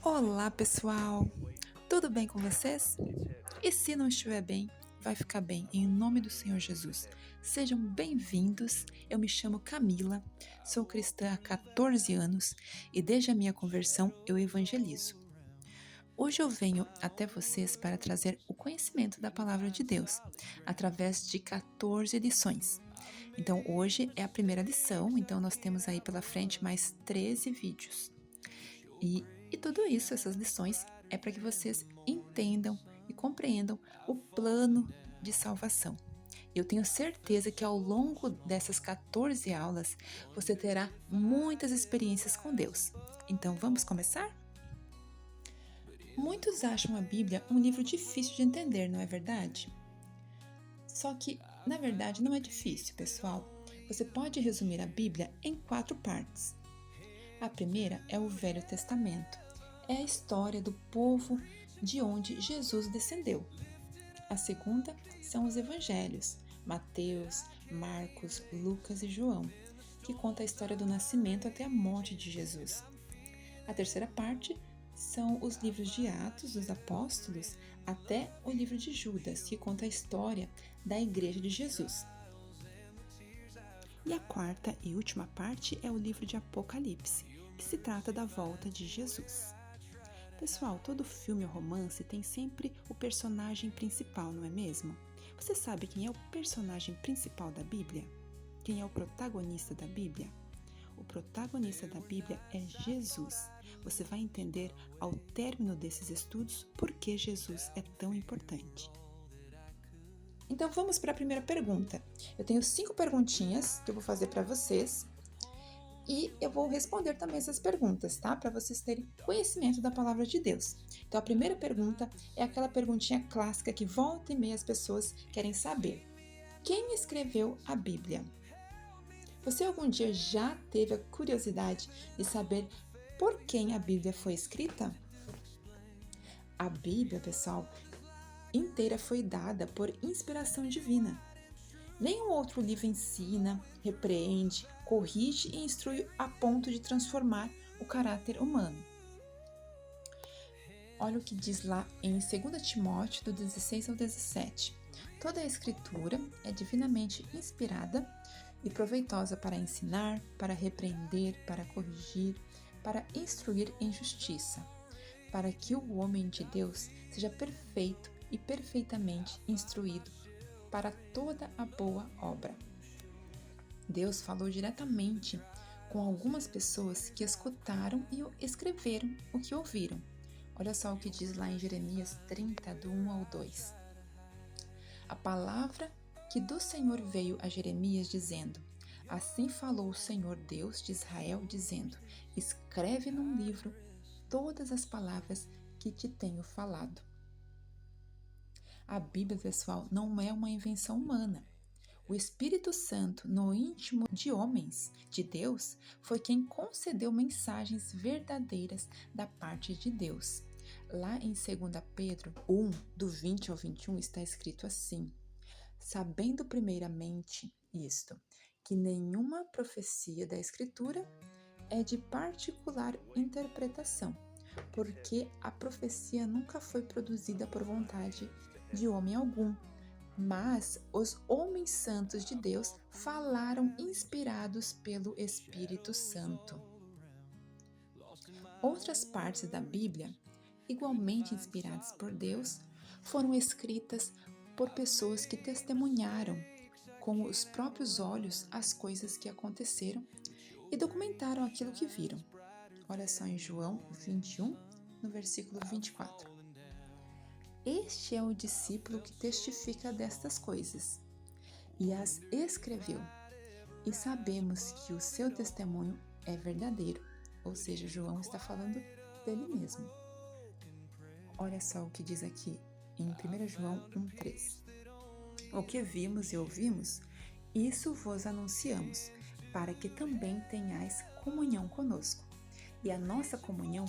Olá, pessoal! Tudo bem com vocês? E se não estiver bem, vai ficar bem em nome do Senhor Jesus. Sejam bem-vindos. Eu me chamo Camila, sou cristã há 14 anos e desde a minha conversão eu evangelizo. Hoje eu venho até vocês para trazer o conhecimento da palavra de Deus através de 14 lições. Então hoje é a primeira lição, então nós temos aí pela frente mais 13 vídeos. E tudo isso, essas lições, é para que vocês entendam e compreendam o plano de salvação. Eu tenho certeza que ao longo dessas 14 aulas você terá muitas experiências com Deus. Então vamos começar? Muitos acham a Bíblia um livro difícil de entender, não é verdade? Só que, na verdade, não é difícil, pessoal. Você pode resumir a Bíblia em 4 partes. A primeira é o Velho Testamento. É a história do povo de onde Jesus descendeu. A segunda são os Evangelhos, Mateus, Marcos, Lucas e João, que conta a história do nascimento até a morte de Jesus. A terceira parte são os livros de Atos dos Apóstolos até o livro de Judas, que conta a história da Igreja de Jesus. E a quarta e última parte é o livro de Apocalipse, que se trata da volta de Jesus. Pessoal, todo filme ou romance tem sempre o personagem principal, não é mesmo? Você sabe quem é o personagem principal da Bíblia? Quem é o protagonista da Bíblia? O protagonista da Bíblia é Jesus. Você vai entender ao término desses estudos por que Jesus é tão importante. Então vamos para a primeira pergunta. Eu tenho 5 perguntinhas que eu vou fazer para vocês e eu vou responder também essas perguntas, tá? Para vocês terem conhecimento da palavra de Deus. Então a primeira pergunta é aquela perguntinha clássica que volta e meia as pessoas querem saber. Quem escreveu a Bíblia? Você algum dia já teve a curiosidade de saber por quem a Bíblia foi escrita? A Bíblia, pessoal, inteira foi dada por inspiração divina. Nenhum outro livro ensina, repreende, corrige e instrui a ponto de transformar o caráter humano. Olha o que diz lá em 2 Timóteo, do 16 ao 17. Toda a escritura é divinamente inspirada e proveitosa para ensinar, para repreender, para corrigir, para instruir em justiça, para que o homem de Deus seja perfeito e perfeitamente instruído para toda a boa obra. Deus falou diretamente com algumas pessoas que escutaram e escreveram o que ouviram. Olha só o que diz lá em Jeremias 30, do 1 ao 2. A palavra que do Senhor veio a Jeremias dizendo: Assim falou o Senhor Deus de Israel, dizendo: Escreve num livro todas as palavras que te tenho falado. A Bíblia, pessoal, não é uma invenção humana. O Espírito Santo, no íntimo de homens, de Deus, foi quem concedeu mensagens verdadeiras da parte de Deus. Lá em 2 Pedro 1, do 20 ao 21, está escrito assim: Sabendo primeiramente isto, que nenhuma profecia da Escritura é de particular interpretação, porque a profecia nunca foi produzida por vontade de homem algum, mas os homens santos de Deus falaram inspirados pelo Espírito Santo. Outras partes da Bíblia, igualmente inspiradas por Deus, foram escritas por pessoas que testemunharam com os próprios olhos as coisas que aconteceram e documentaram aquilo que viram. Olha só em João 21, no versículo 24. Este é o discípulo que testifica destas coisas e as escreveu, e sabemos que o seu testemunho é verdadeiro. Ou seja, João está falando dele mesmo. Olha só o que diz aqui em 1 João 1,3. O que vimos e ouvimos, isso vos anunciamos, para que também tenhais comunhão conosco. E a nossa comunhão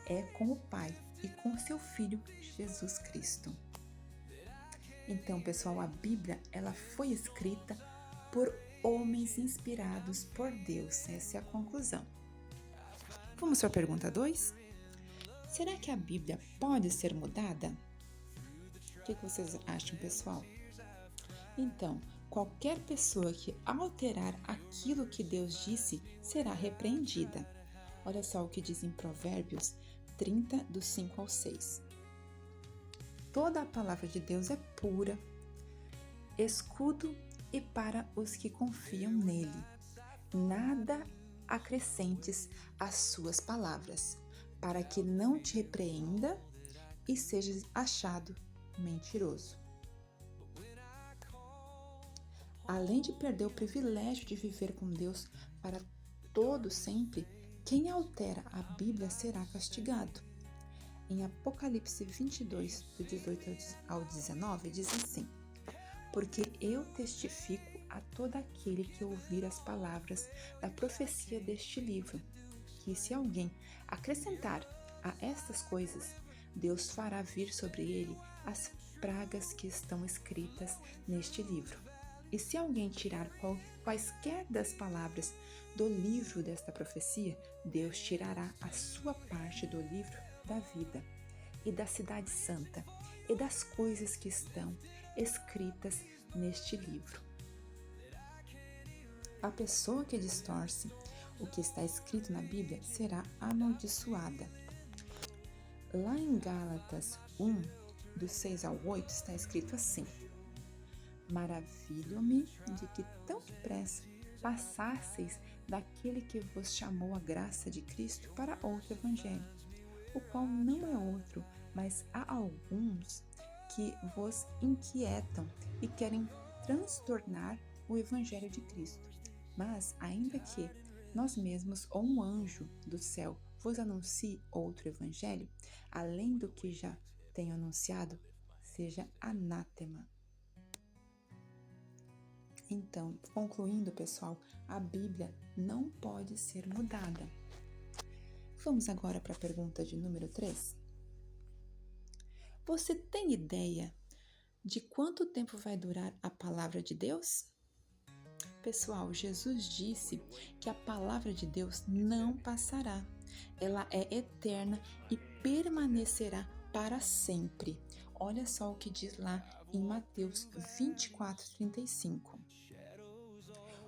é com o Pai e com seu Filho Jesus Cristo. Então, pessoal, a Bíblia ela foi escrita por homens inspirados por Deus. Essa é a conclusão. Vamos para a pergunta 2? Será que a Bíblia pode ser mudada? O que vocês acham, pessoal? Então, qualquer pessoa que alterar aquilo que Deus disse será repreendida. Olha só o que diz em Provérbios 30, do 5 ao 6. Toda a palavra de Deus é pura, escudo e para os que confiam nele. Nada acrescentes às suas palavras, para que não te repreenda e sejas achado mentiroso. Além de perder o privilégio de viver com Deus para todo sempre, quem altera a Bíblia será castigado. Em Apocalipse 22, do 18 ao 19, diz assim: Porque eu testifico a todo aquele que ouvir as palavras da profecia deste livro, que se alguém acrescentar a estas coisas, Deus fará vir sobre ele as pragas que estão escritas neste livro. E se alguém tirar quaisquer das palavras do livro desta profecia, Deus tirará a sua parte do livro da vida e da cidade santa e das coisas que estão escritas neste livro. A pessoa que distorce o que está escrito na Bíblia será amaldiçoada. Lá em Gálatas 1, do 6 ao 8, está escrito assim: Maravilho-me de que tão depressa passasseis daquele que vos chamou a graça de Cristo para outro evangelho, o qual não é outro, mas há alguns que vos inquietam e querem transtornar o evangelho de Cristo. Mas, ainda que nós mesmos ou um anjo do céu vos anuncie outro evangelho, além do que já tenho anunciado, seja anátema. Então, concluindo, pessoal, a Bíblia não pode ser mudada. Vamos agora para a pergunta de número 3. Você tem ideia de quanto tempo vai durar a palavra de Deus? Pessoal, Jesus disse que a palavra de Deus não passará. Ela é eterna e permanecerá para sempre. Olha só o que diz lá em Mateus 24:35.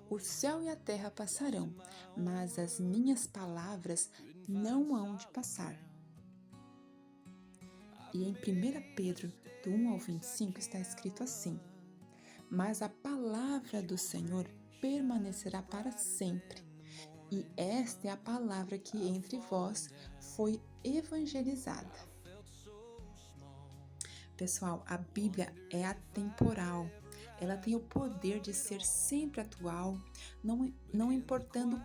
O céu e a terra passarão, mas as minhas palavras não hão de passar. E em 1 Pedro, do 1 ao 25, está escrito assim: Mas a palavra do Senhor permanecerá para sempre, e esta é a palavra que entre vós foi evangelizada. Pessoal, a Bíblia é atemporal. Ela tem o poder de ser sempre atual, não importando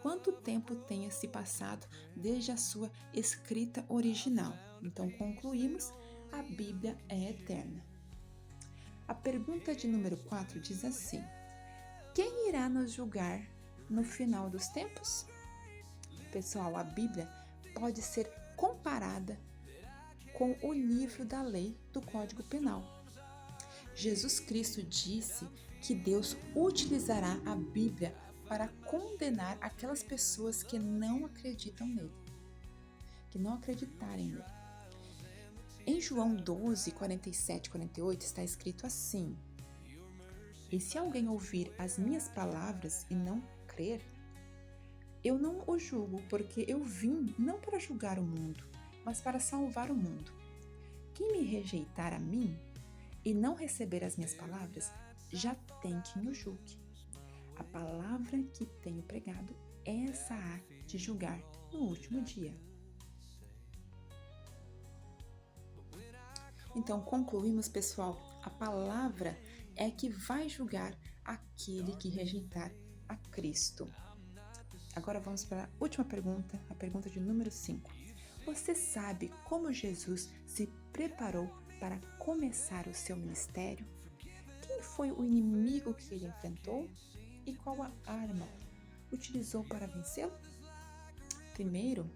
quanto tempo tenha se passado desde a sua escrita original. Então, concluímos, a Bíblia é eterna. A pergunta de número 4 diz assim: quem irá nos julgar no final dos tempos? Pessoal, a Bíblia pode ser comparada com o livro da lei do Código Penal. Jesus Cristo disse que Deus utilizará a Bíblia para condenar aquelas pessoas que não acreditam nele, que não acreditarem nele. Em João 12, 47 e 48 está escrito assim: E se alguém ouvir as minhas palavras e não crer, eu não o julgo, porque eu vim não para julgar o mundo, mas para salvar o mundo. Quem me rejeitar a mim e não receber as minhas palavras, já tem quem o julgue. A palavra que tenho pregado, essa há de julgar no último dia. Então, concluímos, pessoal, a palavra é que vai julgar aquele que rejeitar a Cristo. Agora vamos para a última pergunta, a pergunta de número 5. Você sabe como Jesus se preparou para começar o seu ministério? Quem foi o inimigo que ele enfrentou? E qual a arma utilizou para vencê-lo? Primeiro,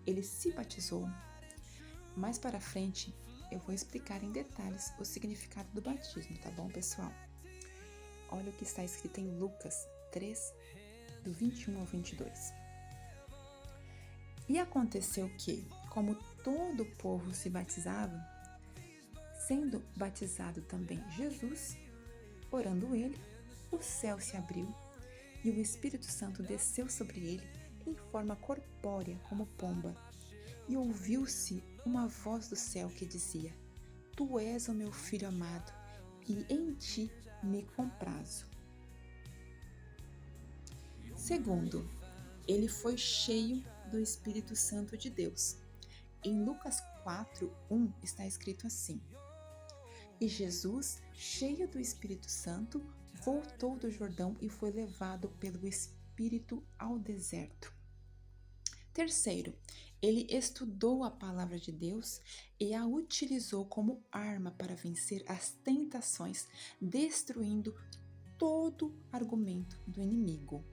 ele se batizou. Mais para frente, eu vou explicar em detalhes o significado do batismo, tá bom, pessoal? Olha o que está escrito em Lucas 3, do 21 ao 22. E aconteceu que, como todo o povo se batizava, sendo batizado também Jesus, orando ele, o céu se abriu e o Espírito Santo desceu sobre ele em forma corpórea como pomba. E ouviu-se uma voz do céu que dizia: Tu és o meu filho amado, e em ti me comprazo. Segundo, ele foi cheio do Espírito Santo de Deus. Em Lucas 4:1 está escrito assim: E Jesus, cheio do Espírito Santo, voltou do Jordão e foi levado pelo Espírito ao deserto. Terceiro, ele estudou a palavra de Deus e a utilizou como arma para vencer as tentações, destruindo todo argumento do inimigo.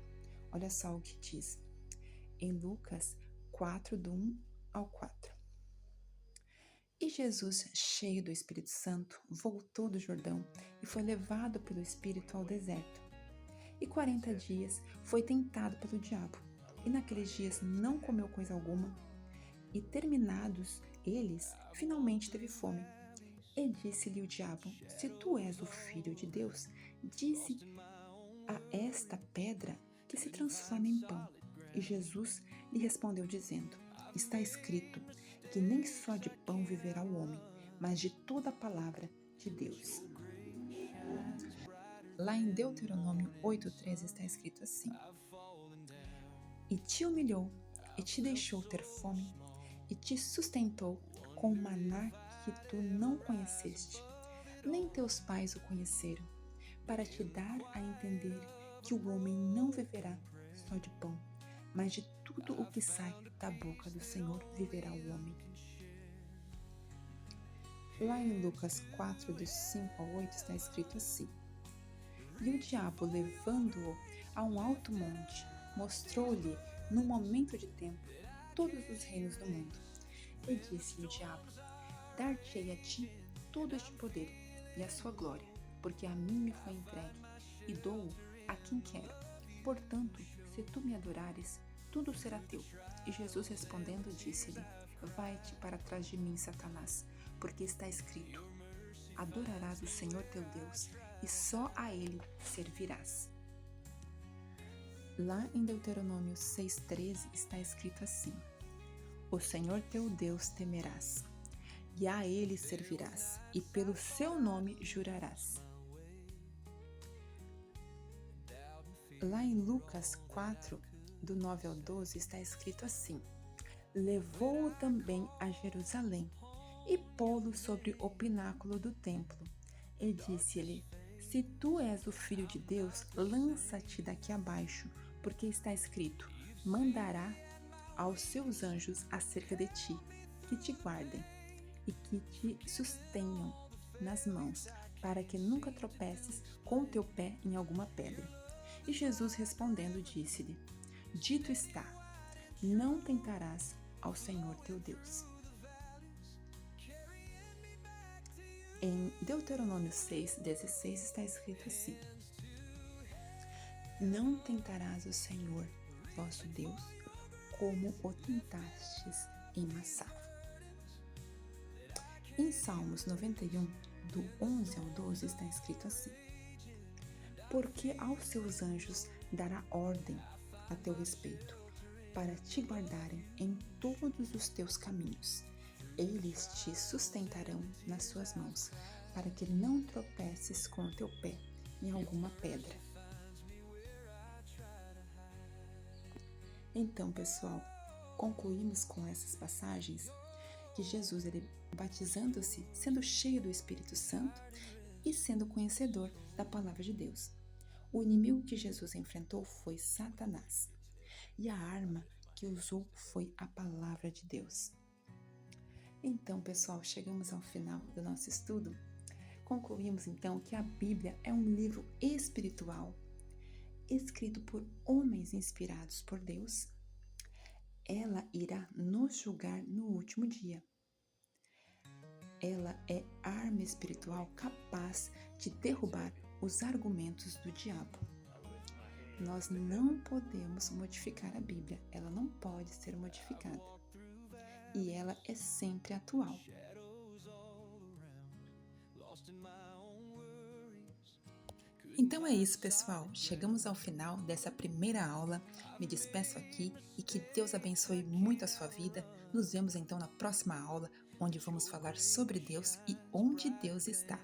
Olha só o que diz em Lucas 4, do 1 ao 4. E Jesus, cheio do Espírito Santo, voltou do Jordão e foi levado pelo Espírito ao deserto. E 40 dias foi tentado pelo diabo. E naqueles dias não comeu coisa alguma. E terminados eles, finalmente teve fome. E disse-lhe o diabo: Se tu és o filho de Deus, dize a esta pedra que se transforme em pão. E Jesus lhe respondeu dizendo: Está escrito que nem só de pão viverá o homem, mas de toda a palavra de Deus. Lá em Deuteronômio 8:13 está escrito assim: E te humilhou, e te deixou ter fome, e te sustentou com o maná que tu não conheceste, nem teus pais o conheceram, para te dar a entender que o homem não viverá só de pão, mas de tudo o que sai da boca do Senhor viverá o homem. Lá em Lucas 4, dos 5 ao 8, está escrito assim: E o diabo, levando-o a um alto monte, mostrou-lhe, num momento de tempo, todos os reinos do mundo. E disse-lhe o diabo: Dar-te-ei a ti todo este poder e a sua glória, porque a mim me foi entregue, e dou-o a quem quero. Portanto, se tu me adorares, tudo será teu. E Jesus respondendo disse-lhe: Vai-te para trás de mim, Satanás, porque está escrito: Adorarás o Senhor teu Deus, e só a Ele servirás. Lá em Deuteronômio 6:13 está escrito assim: O Senhor teu Deus temerás, e a Ele servirás, e pelo seu nome jurarás. Lá em Lucas 4, do 9 ao 12, está escrito assim: Levou-o também a Jerusalém, e pô-lo sobre o pináculo do templo, e disse-lhe: Se tu és o Filho de Deus, lança-te daqui abaixo, porque está escrito: Mandará aos seus anjos acerca de ti, que te guardem e que te sustenham nas mãos, para que nunca tropeces com o teu pé em alguma pedra. E Jesus respondendo disse-lhe: Dito está, não tentarás ao Senhor teu Deus. Em Deuteronômio 6:16 está escrito assim: Não tentarás o Senhor vosso Deus, como o tentastes em Massá. Em Salmos 91, do 11 ao 12, está escrito assim: Porque aos seus anjos dará ordem a teu respeito, para te guardarem em todos os teus caminhos. Eles te sustentarão nas suas mãos, para que não tropeces com o teu pé em alguma pedra. Então, pessoal, concluímos com essas passagens que Jesus, ele batizando-se, sendo cheio do Espírito Santo e sendo conhecedor da palavra de Deus. O inimigo que Jesus enfrentou foi Satanás, e a arma que usou foi a palavra de Deus. Então, pessoal, chegamos ao final do nosso estudo. Concluímos então que a Bíblia é um livro espiritual, escrito por homens inspirados por Deus. Ela irá nos julgar no último dia. Ela é arma espiritual capaz de derrubar os argumentos do diabo. Nós não podemos modificar a Bíblia, ela não pode ser modificada. e ela é sempre atual. Então é isso, pessoal. Chegamos ao final dessa primeira aula. Me despeço aqui e que Deus abençoe muito a sua vida. Nos vemos então na próxima aula, onde vamos falar sobre Deus e onde Deus está.